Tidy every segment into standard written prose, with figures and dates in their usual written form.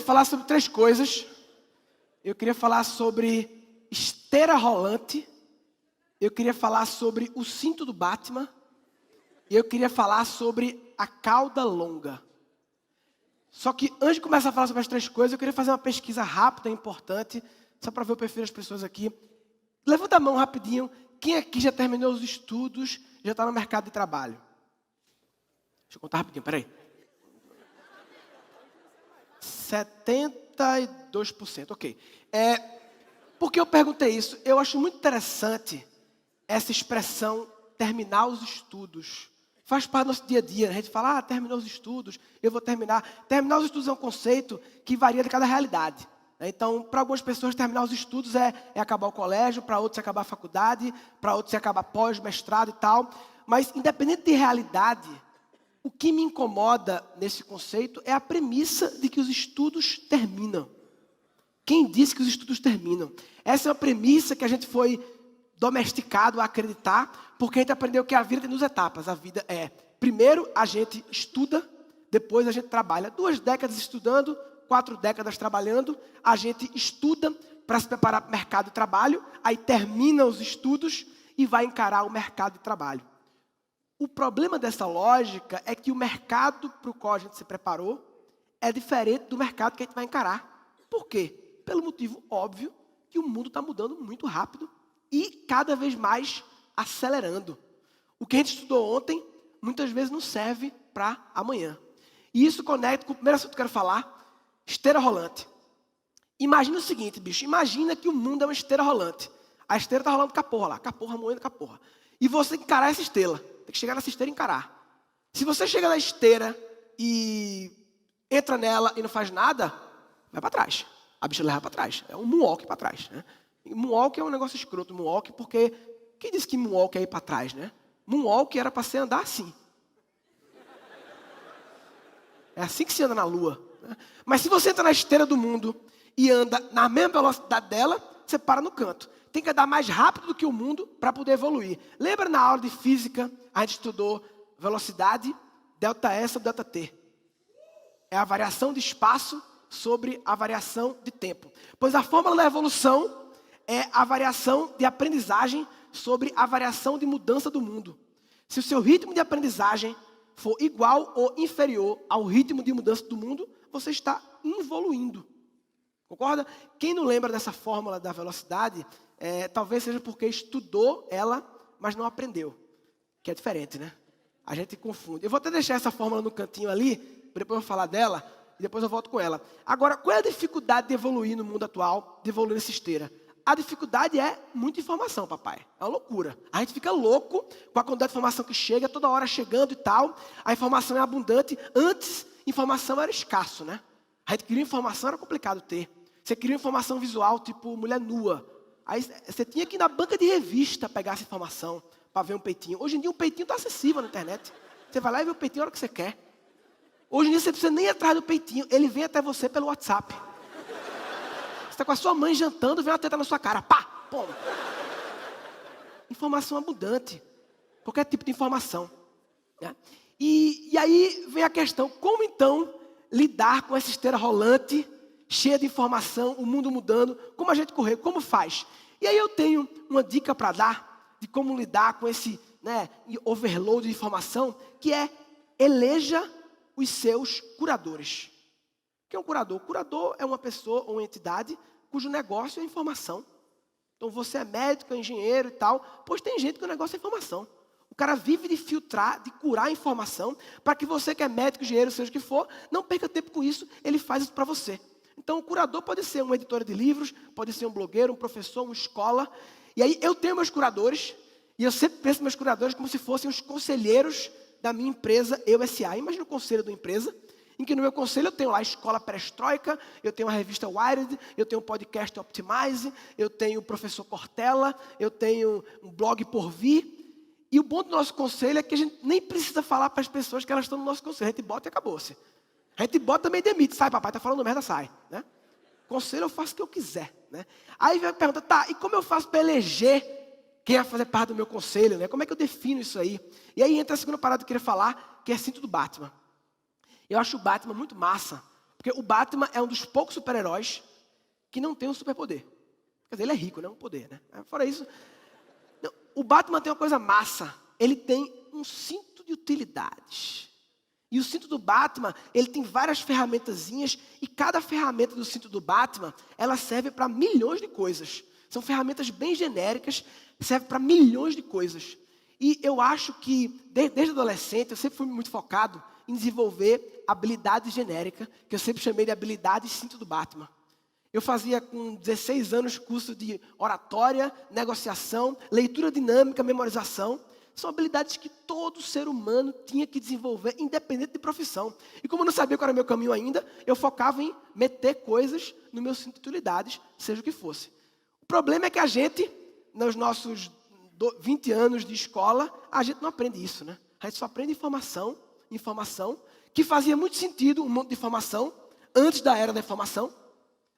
falar sobre 3 coisas. Eu queria falar sobre esteira rolante. Eu queria falar sobre o cinto do Batman. E eu queria falar sobre a cauda longa. Só que antes de começar a falar sobre as 3 coisas, eu queria fazer uma pesquisa rápida e importante, só para ver o perfil das pessoas aqui. Levanta a mão rapidinho. Quem aqui já terminou os estudos, já está no mercado de trabalho? Deixa eu contar rapidinho, peraí. 72%, ok. Por que eu perguntei isso? Eu acho muito interessante essa expressão, terminar os estudos. Faz parte do nosso dia a dia. A gente fala, terminou os estudos, eu vou terminar. Terminar os estudos é um conceito que varia de cada realidade. Então, para algumas pessoas, terminar os estudos é acabar o colégio, para outros é acabar a faculdade, para outros é acabar pós, mestrado e tal. Mas, independente de realidade, o que me incomoda nesse conceito é a premissa de que os estudos terminam. Quem disse que os estudos terminam? Essa é uma premissa que a gente foi domesticado a acreditar, porque a gente aprendeu que a vida tem 2 etapas. A vida é, primeiro a gente estuda, depois a gente trabalha. 2 décadas estudando, 4 décadas trabalhando. A gente estuda para se preparar para o mercado de trabalho, aí termina os estudos e vai encarar o mercado de trabalho. O problema dessa lógica é que o mercado para o qual a gente se preparou é diferente do mercado que a gente vai encarar. Por quê? Pelo motivo óbvio que o mundo está mudando muito rápido e cada vez mais acelerando. O que a gente estudou ontem, muitas vezes não serve para amanhã. E isso conecta com o primeiro assunto que eu quero falar, esteira rolante. Imagina o seguinte, bicho, imagina que o mundo é uma esteira rolante. A esteira está rolando caporra lá, caporra moendo caporra. E você tem que encarar essa esteira. Tem que chegar nessa esteira e encarar. Se você chega na esteira e entra nela e não faz nada, vai para trás. A bicha leva para trás. É um moonwalk para trás. Né? E moonwalk é um negócio escroto, moonwalk, porque quem disse que moonwalk é ir para trás, né? Moonwalk era para você andar assim. É assim que se anda na lua. Né? Mas se você entra na esteira do mundo e anda na mesma velocidade dela, você para no canto. Tem que andar mais rápido do que o mundo para poder evoluir. Lembra na aula de física, a gente estudou velocidade, ΔS ou ΔT. É a variação de espaço sobre a variação de tempo. Pois a fórmula da evolução é a variação de aprendizagem sobre a variação de mudança do mundo. Se o seu ritmo de aprendizagem for igual ou inferior ao ritmo de mudança do mundo, você está evoluindo. Concorda? Quem não lembra dessa fórmula da velocidade, talvez seja porque estudou ela, mas não aprendeu. Que é diferente, né? A gente confunde. Eu vou até deixar essa fórmula no cantinho ali, depois eu vou falar dela, e depois eu volto com ela. Agora, qual é a dificuldade de evoluir no mundo atual, de evoluir nessa esteira? A dificuldade é muita informação, papai. É uma loucura. A gente fica louco com a quantidade de informação que chega, toda hora chegando e tal. A informação é abundante. Antes, informação era escasso, né? A gente queria informação, era complicado ter. Você queria informação visual, tipo mulher nua. Aí você tinha que ir na banca de revista pegar essa informação para ver um peitinho. Hoje em dia, um peitinho está acessível na internet. Você vai lá e vê o peitinho a hora que você quer. Hoje em dia, você não precisa nem ir atrás do peitinho. Ele vem até você pelo WhatsApp. Você está com a sua mãe jantando, vem uma teta na sua cara. Pá! Pum! Informação abundante. Qualquer tipo de informação. Né? E aí vem a questão, como então lidar com essa esteira rolante, cheia de informação, o mundo mudando, como a gente correr, como faz? E aí eu tenho uma dica para dar de como lidar com esse overload de informação, que é eleja os seus curadores. O que é um curador? Curador é uma pessoa ou uma entidade cujo negócio é informação. Então você é médico, é engenheiro e tal, pois tem gente que o negócio é informação. O cara vive de filtrar, de curar informação, para que você que é médico, engenheiro, seja o que for, não perca tempo com isso, ele faz isso para você. Então o curador pode ser uma editora de livros, pode ser um blogueiro, um professor, uma escola. E aí eu tenho meus curadores, e eu sempre penso meus curadores como se fossem os conselheiros da minha empresa, Eu S.A. Imagina o conselho da empresa, em que no meu conselho eu tenho lá a Escola Perestroika, eu tenho a revista Wired, eu tenho o podcast Optimize, eu tenho o professor Cortella, eu tenho um blog Por Vir. E o bom do nosso conselho é que a gente nem precisa falar para as pessoas que elas estão no nosso conselho. A gente bota e acabou-se. A gente bota também demite. Sai, papai, tá falando merda, sai. Né? Conselho eu faço o que eu quiser. Né? Aí vem a pergunta, tá, e como eu faço para eleger quem vai fazer parte do meu conselho? Né? Como é que eu defino isso aí? E aí entra a segunda parada que eu queria falar, que é cinto do Batman. Eu acho o Batman muito massa, Porque o Batman é um dos poucos super-heróis que não tem um superpoder. Quer dizer, ele é rico, não é um poder, né? Fora isso, não, o Batman tem uma coisa massa. Ele tem um cinto de utilidades. E o cinto do Batman, ele tem várias ferramentazinhas, e cada ferramenta do cinto do Batman, ela serve para milhões de coisas. São ferramentas bem genéricas, servem para milhões de coisas. E eu acho que, desde adolescente, eu sempre fui muito focado em desenvolver habilidades genéricas, que eu sempre chamei de habilidades cinto do Batman. Eu fazia com 16 anos curso de oratória, negociação, leitura dinâmica, memorização. São habilidades que todo ser humano tinha que desenvolver, independente de profissão. E como eu não sabia qual era o meu caminho ainda, eu focava em meter coisas no meu cinto de utilidades, seja o que fosse. O problema é que a gente, nos nossos 20 anos de escola, a gente não aprende isso, né? A gente só aprende informação, que fazia muito sentido, um monte de informação, antes da era da informação.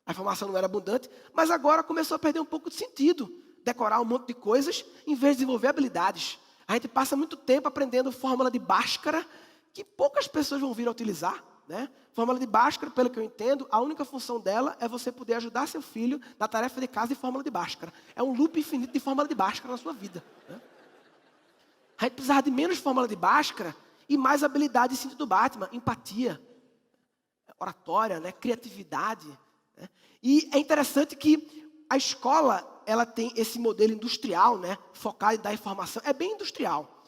A informação não era abundante, mas agora começou a perder um pouco de sentido. Decorar um monte de coisas, em vez de desenvolver habilidades. A gente passa muito tempo aprendendo fórmula de Bhaskara, que poucas pessoas vão vir a utilizar, né? Fórmula de Bhaskara, pelo que eu entendo, a única função dela é você poder ajudar seu filho na tarefa de casa de fórmula de Bhaskara. É um loop infinito de fórmula de Bhaskara na sua vida, né? A gente precisava de menos fórmula de Bhaskara e mais habilidade de cinto do Batman, empatia, oratória, né? Criatividade, né? E é interessante que a escola, ela tem esse modelo industrial, né, focado em dar informação. É bem industrial.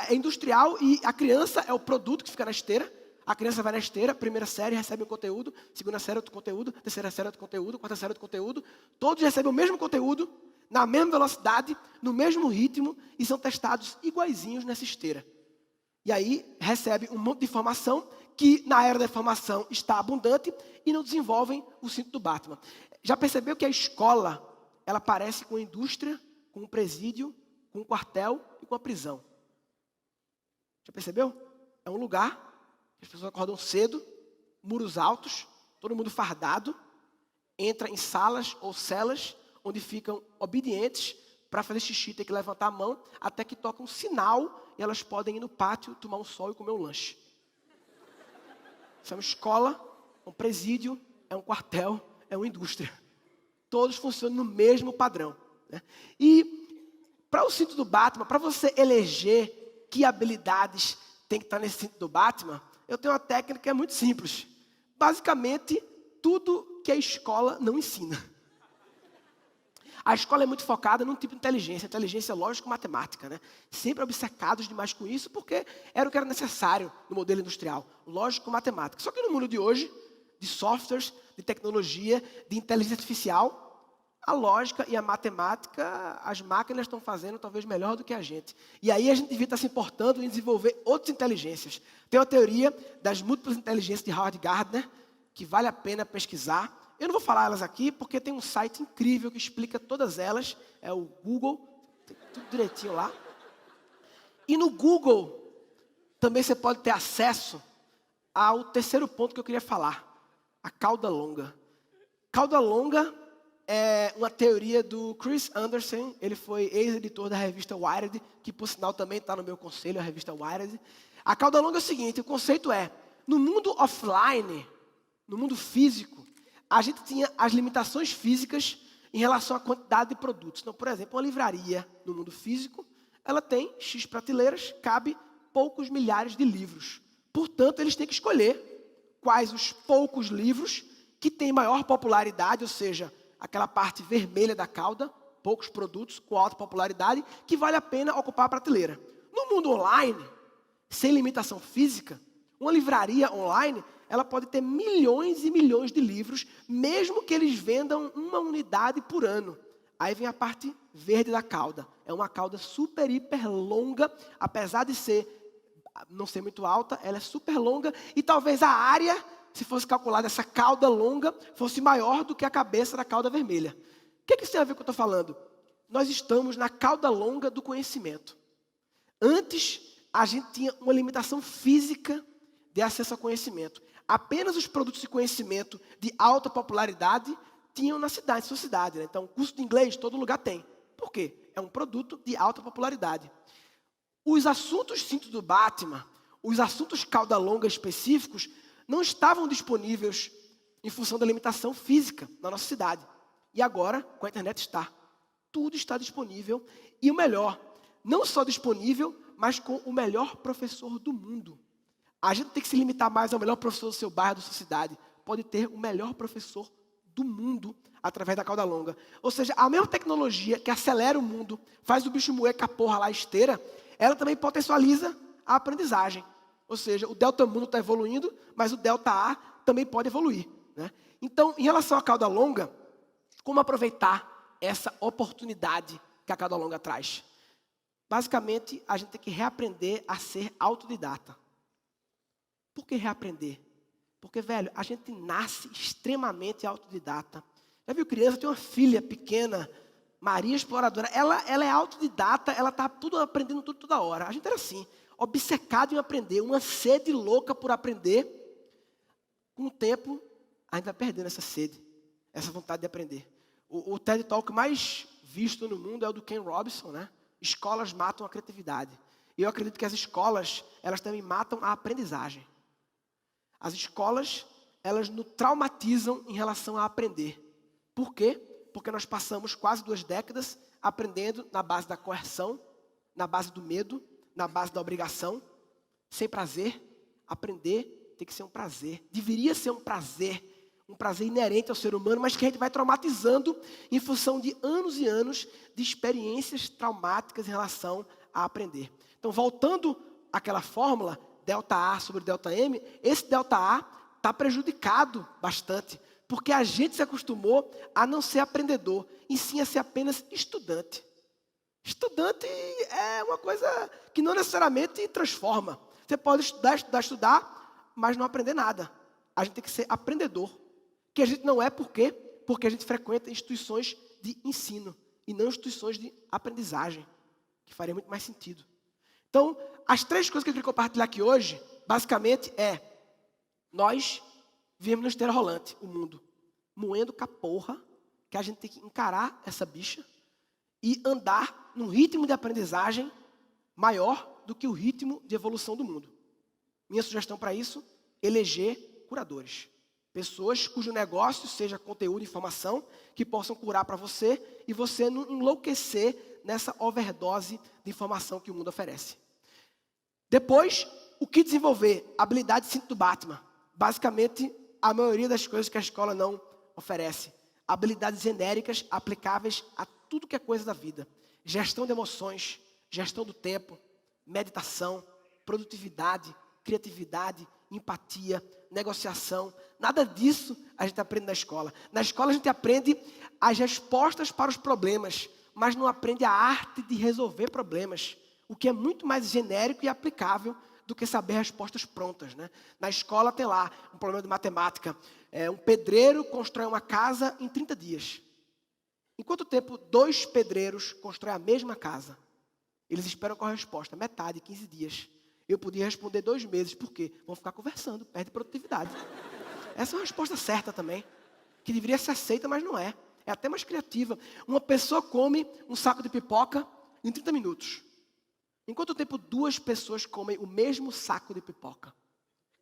É industrial e a criança é o produto que fica na esteira. A criança vai na esteira, primeira série recebe um conteúdo, segunda série outro conteúdo, terceira série outro conteúdo, quarta série outro conteúdo. Todos recebem o mesmo conteúdo, na mesma velocidade, no mesmo ritmo e são testados iguaizinhos nessa esteira. E aí recebe um monte de informação que na era da informação está abundante e não desenvolvem o cinto do Batman. Já percebeu que a escola, ela parece com a indústria, com um presídio, com um quartel e com a prisão? Já percebeu? É um lugar que as pessoas acordam cedo, muros altos, todo mundo fardado, entra em salas ou celas, onde ficam obedientes. Para fazer xixi tem que levantar a mão, até que toca um sinal e elas podem ir no pátio, tomar um sol e comer um lanche. Isso é uma escola, um presídio, é um quartel, é uma indústria. Todos funcionam no mesmo padrão, né? E para o cinto do Batman, para você eleger que habilidades tem que estar nesse cinto do Batman, eu tenho uma técnica que é muito simples. Basicamente, tudo que a escola não ensina. A escola é muito focada num tipo de inteligência lógico-matemática, né? Sempre obcecados demais com isso, porque era o que era necessário no modelo industrial, lógico-matemática. Só que no mundo de hoje, de softwares, de tecnologia, de inteligência artificial, a lógica e a matemática, as máquinas estão fazendo talvez melhor do que a gente. E aí a gente devia estar se importando em desenvolver outras inteligências. Tem uma teoria das múltiplas inteligências de Howard Gardner, que vale a pena pesquisar. Eu não vou falar elas aqui, porque tem um site incrível que explica todas elas. É o Google, tem tudo direitinho lá. E no Google, também você pode ter acesso ao terceiro ponto que eu queria falar. A cauda longa. Cauda longa é uma teoria do Chris Anderson. Ele foi ex-editor da revista Wired, que por sinal também está no meu conselho, a revista Wired. A cauda longa é o seguinte, o conceito é, no mundo offline, no mundo físico, a gente tinha as limitações físicas em relação à quantidade de produtos. Então, por exemplo, uma livraria no mundo físico, ela tem X prateleiras, cabe poucos milhares de livros. Portanto, eles têm que escolher quais os poucos livros que têm maior popularidade, ou seja, aquela parte vermelha da cauda, poucos produtos com alta popularidade, que vale a pena ocupar a prateleira. No mundo online, sem limitação física, uma livraria online, ela pode ter milhões e milhões de livros, mesmo que eles vendam uma unidade por ano. Aí vem a parte verde da cauda. É uma cauda super, hiper longa, apesar de não ser muito alta, ela é super longa, e talvez a área, se fosse calculada essa cauda longa, fosse maior do que a cabeça da cauda vermelha. O que isso tem a ver com o que eu estou falando? Nós estamos na cauda longa do conhecimento. Antes, a gente tinha uma limitação física de acesso ao conhecimento. Apenas os produtos de conhecimento de alta popularidade tinham na sua cidade, né? Então, curso de inglês, todo lugar tem. Por quê? É um produto de alta popularidade. Os assuntos cinto do Batman, os assuntos cauda longa específicos, não estavam disponíveis em função da limitação física na nossa cidade. E agora, com a internet está. Tudo está disponível. E o melhor, não só disponível, mas com o melhor professor do mundo. A gente tem que se limitar mais ao melhor professor do seu bairro, da sua cidade. Pode ter o melhor professor do mundo através da cauda longa. Ou seja, a mesma tecnologia que acelera o mundo, faz o bicho moer com a porra lá esteira, ela também potencializa a aprendizagem. Ou seja, o delta mundo está evoluindo, mas o delta A também pode evoluir, né? Então, em relação à cauda longa, como aproveitar essa oportunidade que a cauda longa traz? Basicamente, a gente tem que reaprender a ser autodidata. Por que reaprender? Porque, velho, a gente nasce extremamente autodidata. Já viu criança? Tem uma filha pequena, Maria Exploradora. Ela é autodidata, ela está tudo aprendendo tudo toda hora. A gente era assim, obcecado em aprender, uma sede louca por aprender. Com o tempo, a gente vai perdendo essa sede, essa vontade de aprender. O TED Talk mais visto no mundo é o do Ken Robinson, né? Escolas matam a criatividade. E eu acredito que as escolas, elas também matam a aprendizagem. As escolas, elas nos traumatizam em relação a aprender. Por quê? Porque nós passamos quase 2 décadas aprendendo na base da coerção, na base do medo, na base da obrigação, sem prazer. Aprender tem que ser um prazer. Deveria ser um prazer inerente ao ser humano, mas que a gente vai traumatizando em função de anos e anos de experiências traumáticas em relação a aprender. Então, voltando àquela fórmula, delta A sobre delta M, esse delta A está prejudicado bastante, porque a gente se acostumou a não ser aprendedor, e sim a ser apenas estudante. Estudante é uma coisa que não necessariamente transforma. Você pode estudar, mas não aprender nada. A gente tem que ser aprendedor. Que a gente não é por quê? Porque a gente frequenta instituições de ensino e não instituições de aprendizagem, que faria muito mais sentido. Então, as 3 coisas que eu queria compartilhar aqui hoje, basicamente nós vivemos no esteira rolante, o mundo, moendo com a porra, que a gente tem que encarar essa bicha e andar num ritmo de aprendizagem maior do que o ritmo de evolução do mundo. Minha sugestão para isso, eleger curadores. Pessoas cujo negócio seja conteúdo e informação que possam curar para você e você não enlouquecer nessa overdose de informação que o mundo oferece. Depois, o que desenvolver? Habilidade de cinto do Batman. Basicamente, a maioria das coisas que a escola não oferece. Habilidades genéricas aplicáveis a tudo que é coisa da vida. Gestão de emoções, gestão do tempo, meditação, produtividade, criatividade, empatia, negociação. Nada disso a gente aprende na escola. Na escola a gente aprende as respostas para os problemas, mas não aprende a arte de resolver problemas, o que é muito mais genérico e aplicável do que saber respostas prontas, né? Na escola tem lá um problema de matemática. Um pedreiro constrói uma casa em 30 dias. Em quanto tempo 2 pedreiros constroem a mesma casa? Eles esperam qual a resposta? Metade, 15 dias. Eu podia responder 2 meses. Por quê? Vão ficar conversando, perde produtividade. Essa é uma resposta certa também, que deveria ser aceita, mas não é. É até mais criativa. Uma pessoa come um saco de pipoca em 30 minutos. Em quanto tempo 2 pessoas comem o mesmo saco de pipoca?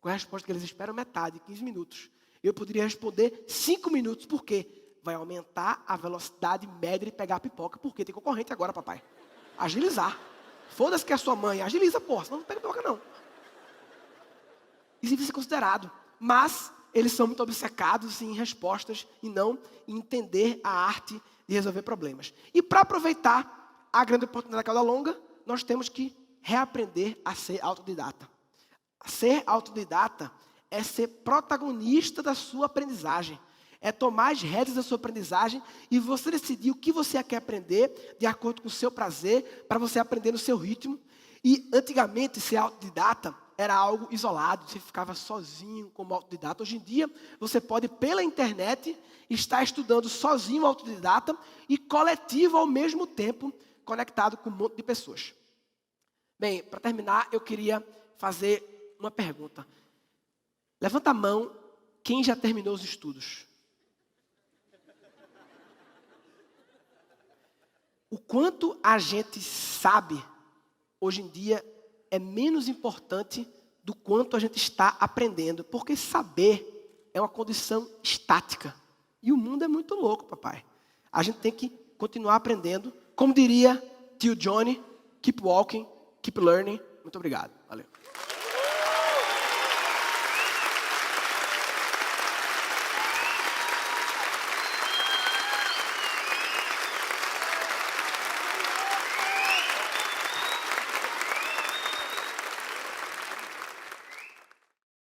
Com a resposta que eles esperam, metade, 15 minutos. Eu poderia responder 5 minutos. Por quê? Vai aumentar a velocidade média de pegar a pipoca, porque tem concorrente agora, papai. Agilizar. Foda-se que é a sua mãe. Agiliza, porra, senão não pega pipoca, não. Isso deve ser considerado. Mas eles são muito obcecados em respostas e não em entender a arte de resolver problemas. E para aproveitar a grande oportunidade da cauda longa, nós temos que reaprender a ser autodidata. Ser autodidata é ser protagonista da sua aprendizagem. É tomar as rédeas da sua aprendizagem e você decidir o que você quer aprender de acordo com o seu prazer, para você aprender no seu ritmo. E antigamente ser autodidata era algo isolado, você ficava sozinho como autodidata. Hoje em dia, você pode, pela internet, estar estudando sozinho autodidata e coletivo ao mesmo tempo, conectado com um monte de pessoas. Bem, para terminar, eu queria fazer uma pergunta. Levanta a mão quem já terminou os estudos. O quanto a gente sabe, hoje em dia, é menos importante do quanto a gente está aprendendo. Porque saber é uma condição estática. E o mundo é muito louco, papai. A gente tem que continuar aprendendo. Como diria tio Johnny, keep walking, keep learning. Muito obrigado. Valeu.